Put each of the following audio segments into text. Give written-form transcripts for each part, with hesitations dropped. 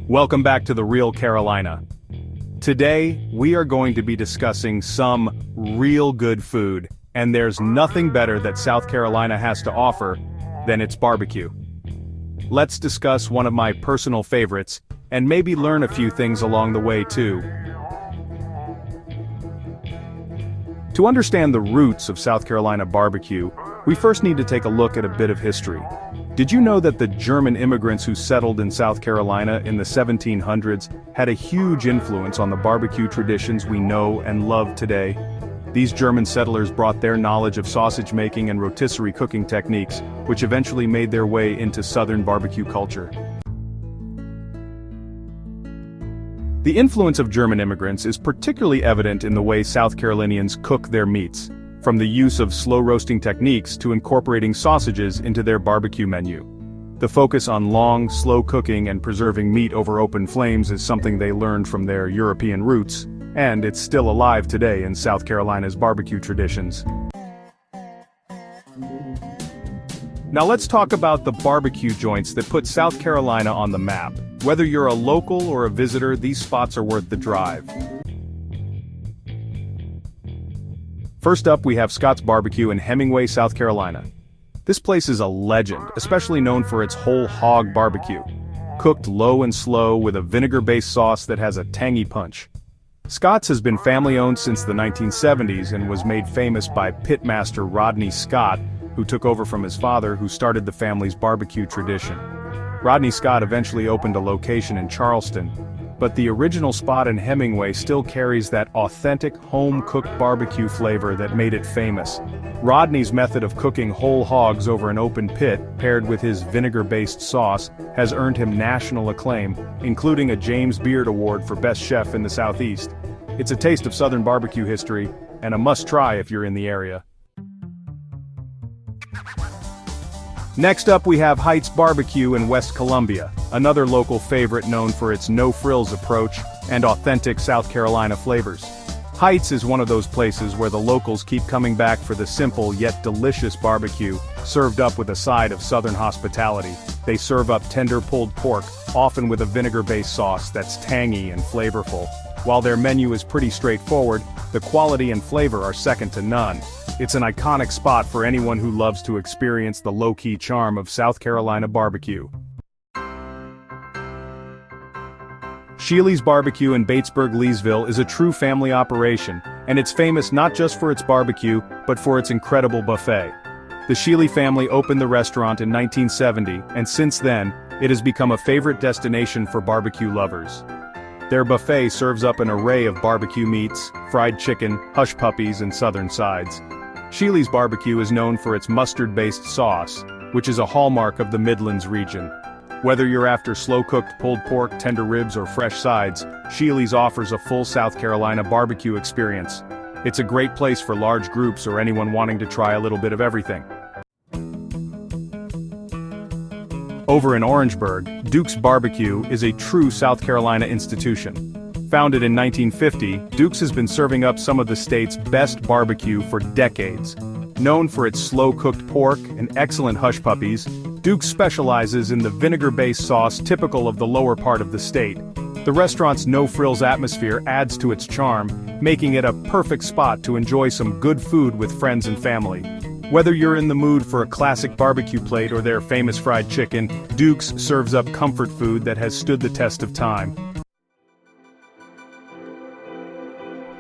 Welcome back to The Real Carolina. Today, we are going to be discussing some real good food, and there's nothing better that South Carolina has to offer than its barbecue. Let's discuss one of my personal favorites, and maybe learn a few things along the way too. To understand the roots of South Carolina barbecue, we first need to take a look at a bit of history. Did you know that the German immigrants who settled in South Carolina in the 1700s had a huge influence on the barbecue traditions we know and love today? These German settlers brought their knowledge of sausage making and rotisserie cooking techniques, which eventually made their way into Southern barbecue culture. The influence of German immigrants is particularly evident in the way South Carolinians cook their meats, from the use of slow roasting techniques to incorporating sausages into their barbecue menu. The focus on long, slow cooking and preserving meat over open flames is something they learned from their European roots, and it's still alive today in South Carolina's barbecue traditions. Now let's talk about the barbecue joints that put South Carolina on the map. Whether you're a local or a visitor, these spots are worth the drive. First up, we have Scott's Barbecue in Hemingway, South Carolina. This place is a legend, especially known for its whole hog barbecue, cooked low and slow with a vinegar-based sauce that has a tangy punch. Scott's has been family-owned since the 1970s and was made famous by pitmaster Rodney Scott, who took over from his father, who started the family's barbecue tradition. Rodney Scott eventually opened a location in Charleston, but the original spot in Hemingway still carries that authentic home-cooked barbecue flavor that made it famous. Rodney's method of cooking whole hogs over an open pit, paired with his vinegar-based sauce, has earned him national acclaim, including a James Beard Award for Best Chef in the Southeast. It's a taste of Southern barbecue history, and a must-try if you're in the area. Next up, we have Heights Barbecue in West Columbia, another local favorite known for its no-frills approach and authentic South Carolina flavors. Heights is one of those places where the locals keep coming back for the simple yet delicious barbecue, served up with a side of Southern hospitality. They serve up tender pulled pork, often with a vinegar-based sauce that's tangy and flavorful. While their menu is pretty straightforward, the quality and flavor are second to none. It's an iconic spot for anyone who loves to experience the low-key charm of South Carolina barbecue. Sheely's Barbecue in Batesburg-Leesville is a true family operation, and it's famous not just for its barbecue, but for its incredible buffet. The Sheely family opened the restaurant in 1970, and since then, it has become a favorite destination for barbecue lovers. Their buffet serves up an array of barbecue meats, fried chicken, hush puppies, and southern sides. Sheely's Barbecue is known for its mustard-based sauce, which is a hallmark of the Midlands region. Whether you're after slow-cooked pulled pork, tender ribs, or fresh sides, Sheely's offers a full South Carolina barbecue experience. It's a great place for large groups or anyone wanting to try a little bit of everything. Over in Orangeburg, Duke's Barbecue is a true South Carolina institution. Founded in 1950, Duke's has been serving up some of the state's best barbecue for decades. Known for its slow-cooked pork and excellent hush puppies, Duke's specializes in the vinegar-based sauce typical of the lower part of the state. The restaurant's no-frills atmosphere adds to its charm, making it a perfect spot to enjoy some good food with friends and family. Whether you're in the mood for a classic barbecue plate or their famous fried chicken, Duke's serves up comfort food that has stood the test of time.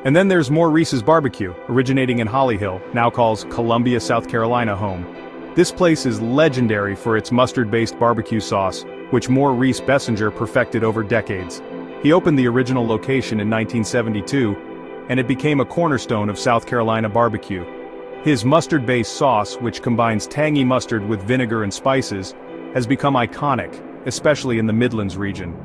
And then there's Maurice's Barbecue, originating in Holly Hill, now calls Columbia, South Carolina home. This place is legendary for its mustard-based barbecue sauce, which Maurice Bessinger perfected over decades. He opened the original location in 1972, and it became a cornerstone of South Carolina barbecue. His mustard-based sauce, which combines tangy mustard with vinegar and spices, has become iconic, especially in the Midlands region.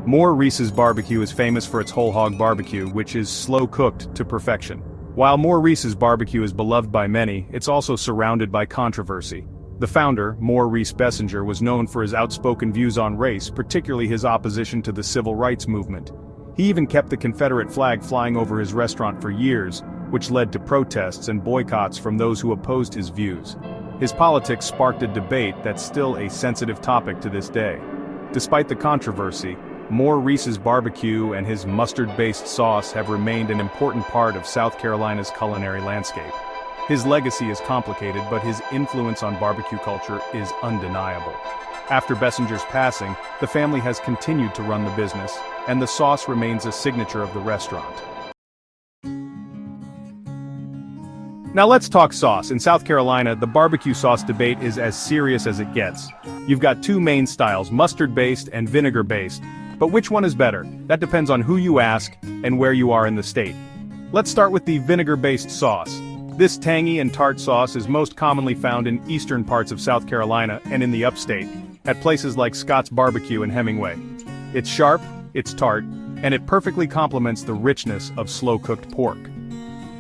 Maurice's Barbecue is famous for its whole hog barbecue, which is slow-cooked to perfection. While Maurice's Barbecue is beloved by many, it's also surrounded by controversy. The founder, Maurice Bessinger, was known for his outspoken views on race, particularly his opposition to the civil rights movement. He even kept the Confederate flag flying over his restaurant for years, which led to protests and boycotts from those who opposed his views. His politics sparked a debate that's still a sensitive topic to this day. Despite the controversy, More Reese's barbecue and his mustard-based sauce have remained an important part of South Carolina's culinary landscape. His legacy is complicated, but his influence on barbecue culture is undeniable. After Bessinger's passing, the family has continued to run the business, and the sauce remains a signature of the restaurant. Now let's talk sauce. In South Carolina, the barbecue sauce debate is as serious as it gets. You've got two main styles, mustard-based and vinegar-based. But which one is better? That depends on who you ask and where you are in the state. Let's start with the vinegar-based sauce. This tangy and tart sauce is most commonly found in eastern parts of South Carolina and in the upstate, at places like Scott's Barbecue in Hemingway. It's sharp, it's tart, and it perfectly complements the richness of slow-cooked pork.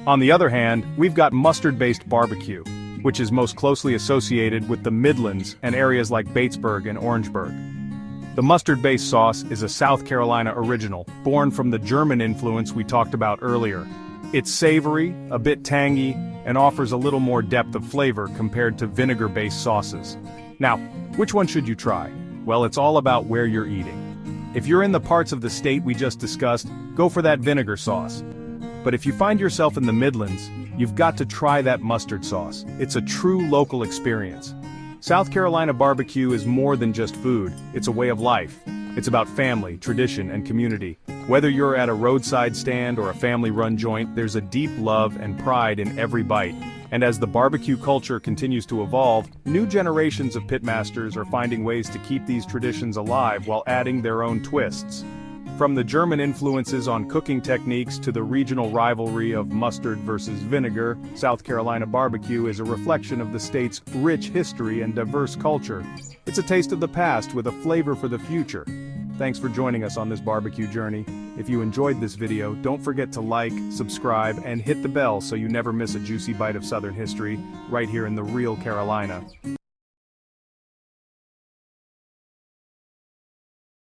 On the other hand, we've got mustard-based barbecue, which is most closely associated with the Midlands and areas like Batesburg and Orangeburg. The mustard-based sauce is a South Carolina original, born from the German influence we talked about earlier. It's savory, a bit tangy, and offers a little more depth of flavor compared to vinegar-based sauces. Now, which one should you try? Well, it's all about where you're eating. If you're in the parts of the state we just discussed, go for that vinegar sauce. But if you find yourself in the Midlands, you've got to try that mustard sauce. It's a true local experience. South Carolina barbecue is more than just food, it's a way of life. It's about family, tradition, and community. Whether you're at a roadside stand or a family-run joint, there's a deep love and pride in every bite. And as the barbecue culture continues to evolve, new generations of pitmasters are finding ways to keep these traditions alive while adding their own twists. From the German influences on cooking techniques to the regional rivalry of mustard versus vinegar, South Carolina barbecue is a reflection of the state's rich history and diverse culture. It's a taste of the past with a flavor for the future. Thanks for joining us on this barbecue journey. If you enjoyed this video, don't forget to like, subscribe, and hit the bell so you never miss a juicy bite of Southern history, right here in the real Carolina.